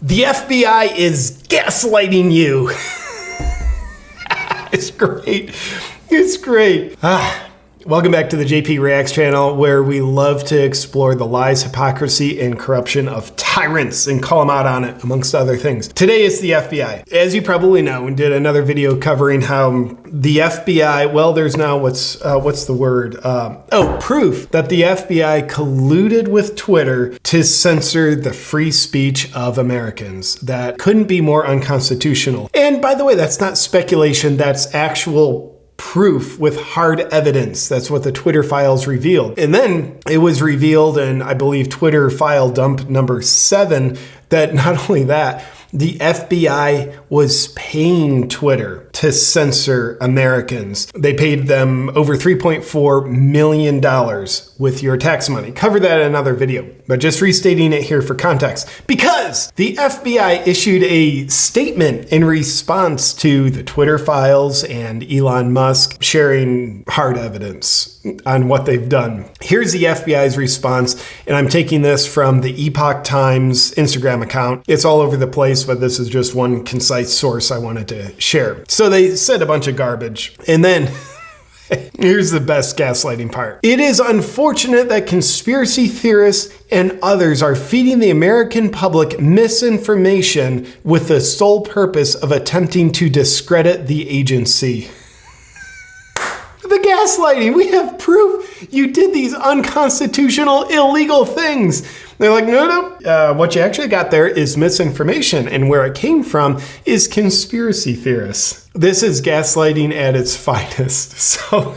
The FBI is gaslighting you. It's great. It's great. Welcome back to the JP Reacts channel, where we love to explore the lies, hypocrisy, and corruption of tyrants and call them out on it, amongst other things. Today is the FBI. As you probably know, we did another video covering how the FBI, well, there's now what's the word? Proof that the FBI colluded with Twitter to censor the free speech of Americans. That couldn't be more unconstitutional. And by the way, that's not speculation, that's actual proof with hard evidence. That's what the Twitter files revealed. And then it was revealed in, I believe, Twitter file dump number 7, that not only that, the FBI was paying Twitter to censor Americans. They paid them over $3.4 million with your tax money. Cover that in another video, but just restating it here for context. Because the FBI issued a statement in response to the Twitter files and Elon Musk sharing hard evidence on what they've done. Here's the FBI's response, and I'm taking this from the Epoch Times Instagram account. It's all over the place, but this is just one concise source I wanted to share. So they said a bunch of garbage, and then here's the best gaslighting part. It is unfortunate that conspiracy theorists and others are feeding the American public misinformation with the sole purpose of attempting to discredit the agency. The gaslighting, we have proof you did these unconstitutional, illegal things. They're like, no. What you actually got there is misinformation, and where it came from is conspiracy theorists. This is gaslighting at its finest. So,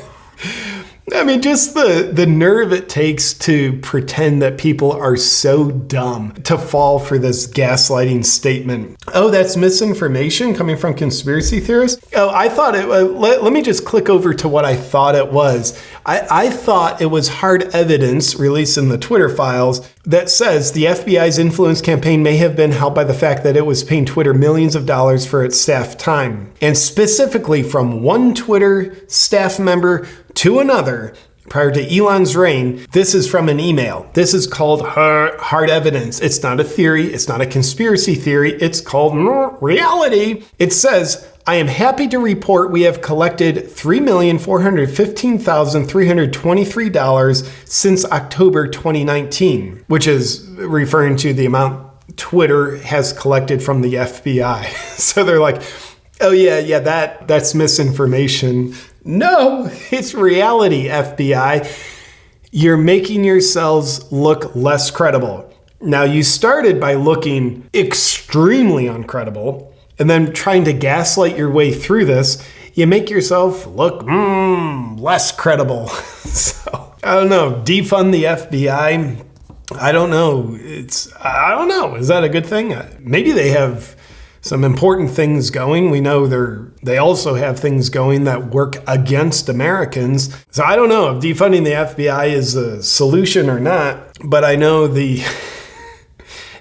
I mean, just the nerve it takes to pretend that people are so dumb to fall for this gaslighting statement. Oh, that's misinformation coming from conspiracy theorists? Oh, I thought it was, let me just click over to what I thought it was. I thought it was hard evidence released in the Twitter files that says the FBI's influence campaign may have been helped by the fact that it was paying Twitter millions of dollars for its staff time. And specifically from one Twitter staff member to another prior to Elon's reign. This is from an email. This is called hard evidence. It's not a theory. It's not a conspiracy theory. It's called reality. It says, I am happy to report we have collected $3,415,323 since October 2019, which is referring to the amount Twitter has collected from the FBI. So they're like, oh yeah, that's misinformation. No, it's reality, FBI. You're making yourselves look less credible. Now, you started by looking extremely uncredible, and then trying to gaslight your way through this, you make yourself look less credible. So, I don't know, defund the FBI. I don't know. I don't know. Is that a good thing? Maybe they have some important things going. We know they also have things going that work against Americans. So I don't know if defunding the FBI is a solution or not, but I know the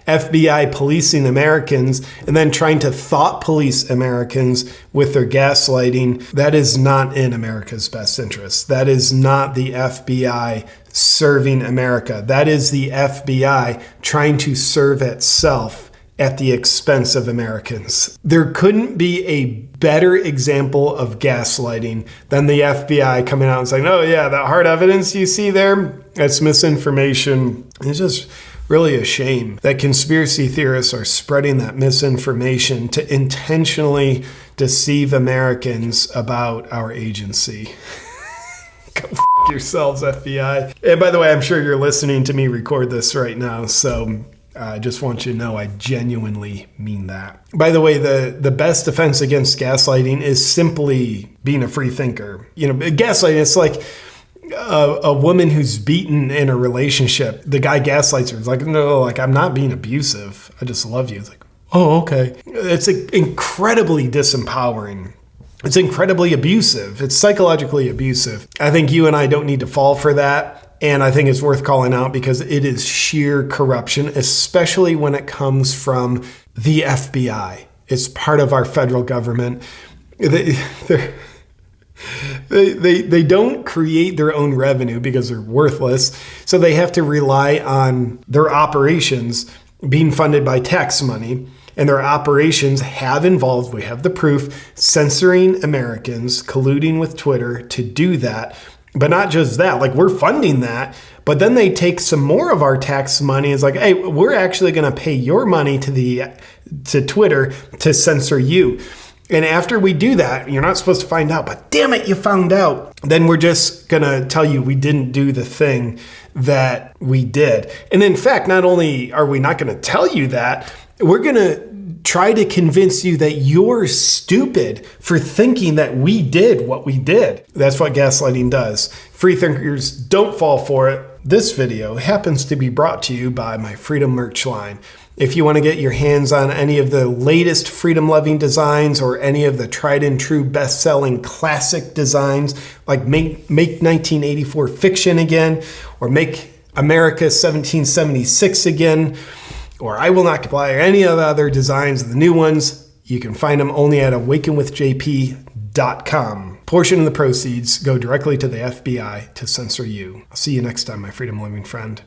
FBI policing Americans and then trying to thought police Americans with their gaslighting, that is not in America's best interest. That is not the FBI serving America. That is the FBI trying to serve itself at the expense of Americans. There couldn't be a better example of gaslighting than the FBI coming out and saying, oh yeah, that hard evidence you see there, that's misinformation. It's just really a shame that conspiracy theorists are spreading that misinformation to intentionally deceive Americans about our agency. Go f*** yourselves, FBI. And by the way, I'm sure you're listening to me record this right now, so I just want you to know I genuinely mean that. By the way, the best defense against gaslighting is simply being a free thinker. You know, gaslighting, it's like a woman who's beaten in a relationship. The guy gaslights her. It's like, no, like, I'm not being abusive. I just love you. It's like, oh, okay. It's incredibly disempowering. It's incredibly abusive. It's psychologically abusive. I think you and I don't need to fall for that. And I think it's worth calling out because it is sheer corruption, especially when it comes from the FBI. It's part of our federal government. They don't create their own revenue because they're worthless. So they have to rely on their operations being funded by tax money, and their operations have involved, we have the proof, censoring Americans, colluding with Twitter to do that. But not just that, like we're funding that, but then they take some more of our tax money. It's like, hey, we're actually going to pay your money to Twitter to censor you. And after we do that, you're not supposed to find out, but damn it, you found out. Then we're just going to tell you we didn't do the thing that we did. And in fact, not only are we not going to tell you that, we're going to try to convince you that you're stupid for thinking that we did what we did. That's what gaslighting does. Free thinkers, don't fall for it. This video happens to be brought to you by my Freedom merch line. If you want to get your hands on any of the latest freedom-loving designs or any of the tried and true best-selling classic designs, like Make 1984 Fiction Again, or Make America 1776 Again, or I Will Not Comply, or any of the other designs, the new ones, you can find them only at awakenwithjp.com. Portion of the proceeds go directly to the FBI to censor you. I'll see you next time, my freedom-loving friend.